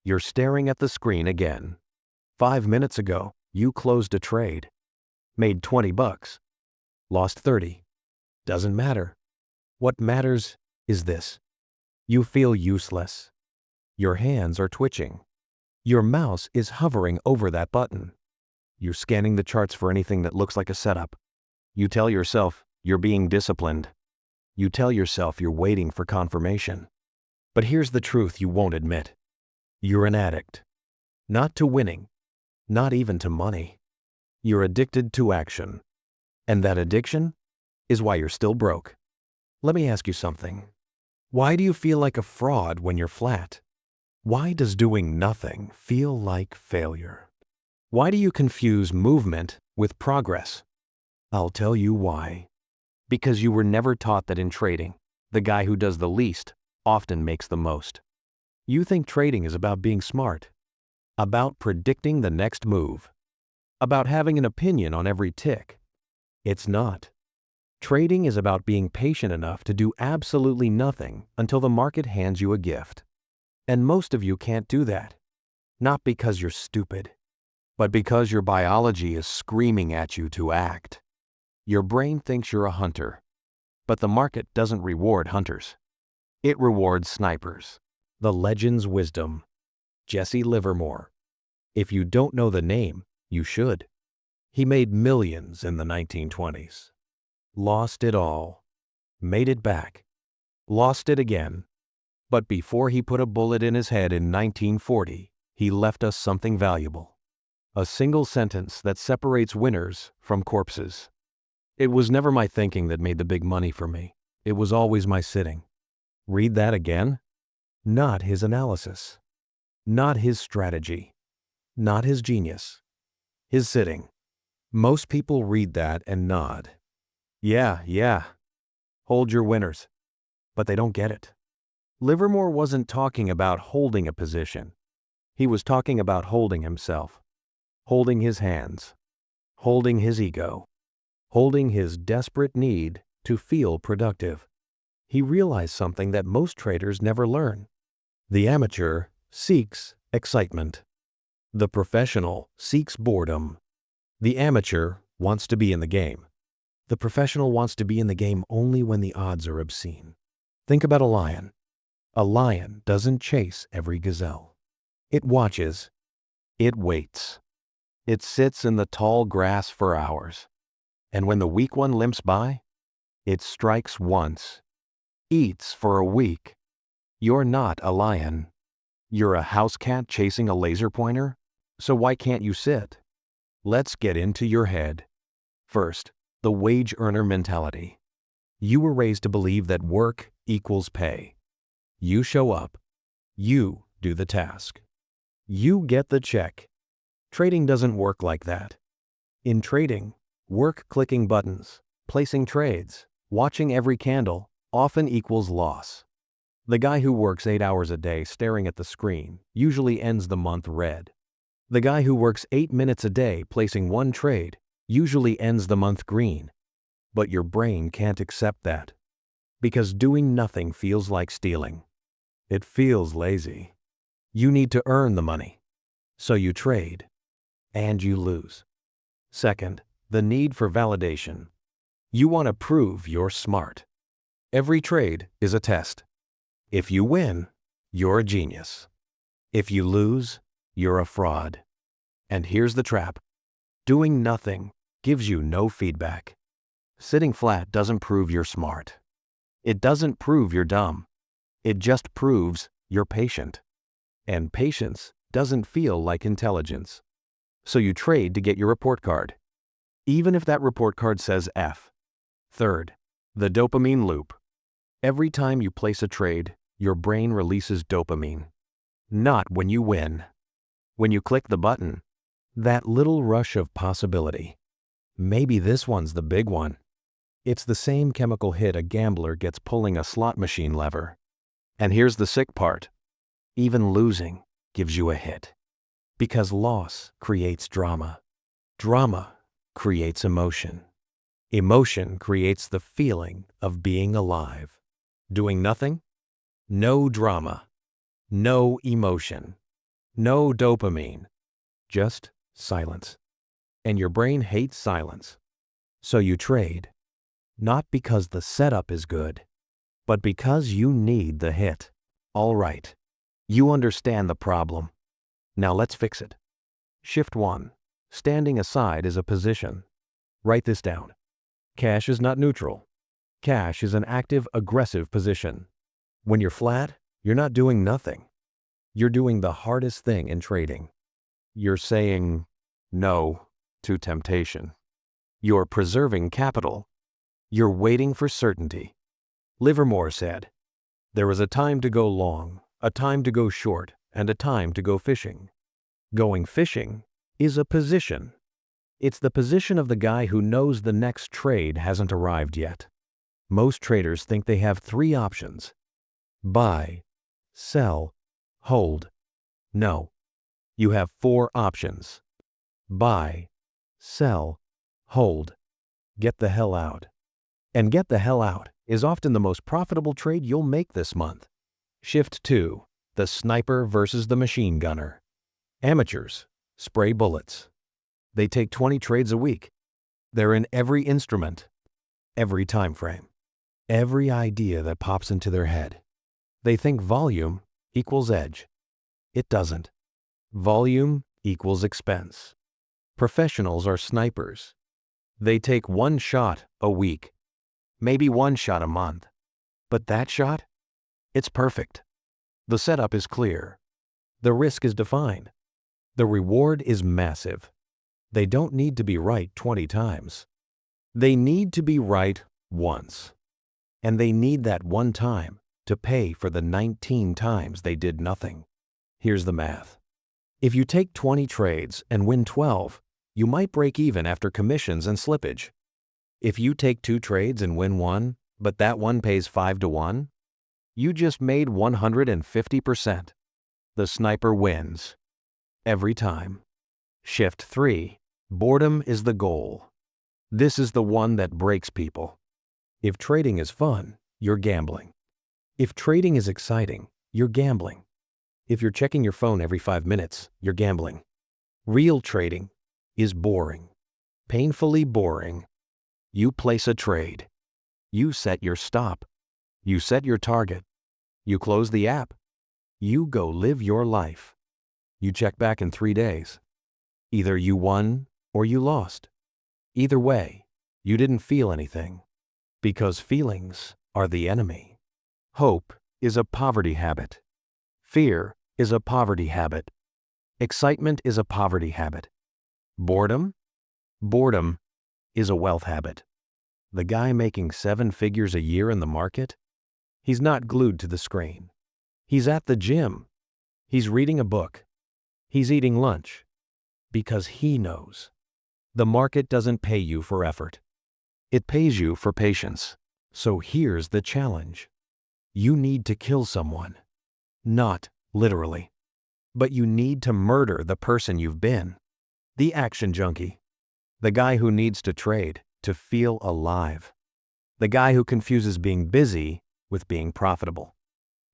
You're staring at the screen again. 5 minutes ago, you closed a trade. Made 20 bucks. Lost 30. Doesn't matter. What matters is this. You feel useless. Your hands are twitching. Your mouse is hovering over that button. You're scanning the charts for anything that looks like a setup. You tell yourself you're being disciplined. You tell yourself you're waiting for confirmation. But here's the truth you won't admit. You're an addict. Not to winning. Not even to money. You're addicted to action. And that addiction is why you're still broke. Let me ask you something. Why do you feel like a fraud when you're flat? Why does doing nothing feel like failure? Why do you confuse movement with progress? I'll tell you why. Because you were never taught that in trading, the guy who does the least often makes the most. You think trading is about being smart, about predicting the next move, about having an opinion on every tick. It's not. Trading is about being patient enough to do absolutely nothing until the market hands you a gift. And most of you can't do that. Not because you're stupid, but because your biology is screaming at you to act. Your brain thinks you're a hunter, but the market doesn't reward hunters. It rewards snipers. The legend's wisdom. Jesse Livermore. If you don't know the name, you should. He made millions in the 1920s. Lost it all. Made it back. Lost it again. But before he put a bullet in his head in 1940, he left us something valuable. A single sentence that separates winners from corpses. It was never my thinking that made the big money for me. It was always my sitting. Read that again? Not his analysis. Not his strategy. Not his genius. His sitting. Most people read that and nod. Yeah. Hold your winners. But they don't get it. Livermore wasn't talking about holding a position. He was talking about holding himself. Holding his hands. Holding his ego. Holding his desperate need to feel productive. He realized something that most traders never learn. The amateur seeks excitement. The professional seeks boredom. The amateur wants to be in the game. The professional wants to be in the game only when the odds are obscene. Think about a lion. A lion doesn't chase every gazelle. It watches. It waits. It sits in the tall grass for hours. And when the weak one limps by, it strikes once. Eats for a week. You're not a lion. You're a house cat chasing a laser pointer. So why can't you sit? Let's get into your head. First, the wage earner mentality. You were raised to believe that work equals pay. You show up. You do the task. You get the check. Trading doesn't work like that. In trading, work clicking buttons, placing trades, watching every candle often equals loss. The guy who works 8 hours a day staring at the screen usually ends the month red. The guy who works 8 minutes a day placing one trade usually ends the month green. But your brain can't accept that. Because doing nothing feels like stealing. It feels lazy. You need to earn the money. So you trade. And you lose. Second, the need for validation. You want to prove you're smart. Every trade is a test. If you win, you're a genius. If you lose, you're a fraud. And here's the trap. Doing nothing gives you no feedback. Sitting flat doesn't prove you're smart. It doesn't prove you're dumb. It just proves you're patient. And patience doesn't feel like intelligence. So you trade to get your report card. Even if that report card says F. Third, the dopamine loop. Every time you place a trade, your brain releases dopamine. Not when you win. When you click the button, that little rush of possibility. Maybe this one's the big one. It's the same chemical hit a gambler gets pulling a slot machine lever. And here's the sick part. Even losing gives you a hit. Because loss creates drama. Drama creates emotion. Emotion creates the feeling of being alive. Doing nothing? No drama. No emotion. No dopamine, just silence. And your brain hates silence. So you trade, not because the setup is good, but because you need the hit. All right, you understand the problem. Now let's fix it. Shift 1. Standing aside is a position. Write this down. Cash is not neutral. Cash is an active, aggressive position. When you're flat, you're not doing nothing. You're doing the hardest thing in trading. You're saying no to temptation. You're preserving capital. You're waiting for certainty. Livermore said, "There is a time to go long, a time to go short, and a time to go fishing." Going fishing is a position. It's the position of the guy who knows the next trade hasn't arrived yet. Most traders think they have 3 options: buy, sell, hold. No, you have 4 options. Buy, sell, hold. Get the hell out. And get the hell out is often the most profitable trade you'll make this month. Shift 2. The sniper versus the machine gunner. Amateurs spray bullets. They take 20 trades a week. They're in every instrument, every time frame, every idea that pops into their head. They think volume equals edge. It doesn't. Volume equals expense. Professionals are snipers. They take 1 shot a week, maybe 1 shot a month. But that shot? It's perfect. The setup is clear. The risk is defined. The reward is massive. They don't need to be right 20 times. They need to be right once. And they need that one time to pay for the 19 times they did nothing. Here's the math. If you take 20 trades and win 12, you might break even after commissions and slippage. If you take 2 trades and win 1, but that one pays 5 to 1, you just made 150%. The sniper wins. Every time. Shift 3. Boredom is the goal. This is the one that breaks people. If trading is fun, you're gambling. If trading is exciting, you're gambling. If you're checking your phone every 5 minutes, you're gambling. Real trading is boring. Painfully boring. You place a trade. You set your stop. You set your target. You close the app. You go live your life. You check back in 3 days. Either you won or you lost. Either way, you didn't feel anything. Because feelings are the enemy. Hope is a poverty habit. Fear is a poverty habit. Excitement is a poverty habit. Boredom? Boredom is a wealth habit. The guy making 7 figures a year in the market? He's not glued to the screen. He's at the gym. He's reading a book. He's eating lunch. Because he knows. The market doesn't pay you for effort. It pays you for patience. So here's the challenge. You need to kill someone. Not literally. But you need to murder the person you've been. The action junkie. The guy who needs to trade to feel alive. The guy who confuses being busy with being profitable.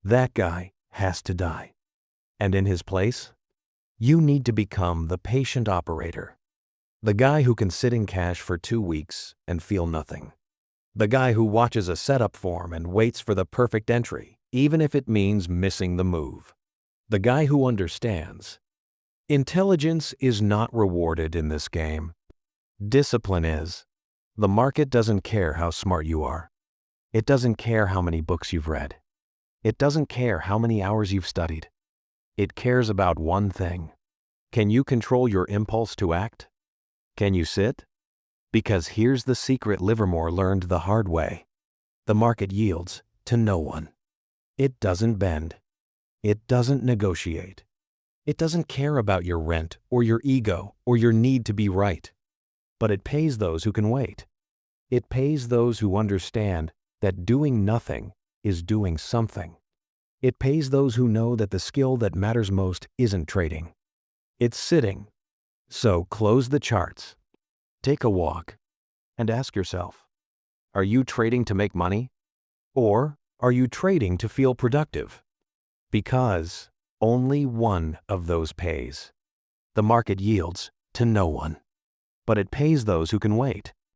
That guy has to die. And in his place, you need to become the patient operator. The guy who can sit in cash for 2 weeks and feel nothing. The guy who watches a setup form and waits for the perfect entry, even if it means missing the move. The guy who understands. Intelligence is not rewarded in this game. Discipline is. The market doesn't care how smart you are. It doesn't care how many books you've read. It doesn't care how many hours you've studied. It cares about one thing. Can you control your impulse to act? Can you sit? Because here's the secret Livermore learned the hard way. The market yields to no one. It doesn't bend. It doesn't negotiate. It doesn't care about your rent or your ego or your need to be right. But it pays those who can wait. It pays those who understand that doing nothing is doing something. It pays those who know that the skill that matters most isn't trading. It's sitting. So close the charts. Take a walk and ask yourself, are you trading to make money? Or are you trading to feel productive? Because Only one of those pays. The market yields to no one. But it pays those who can wait.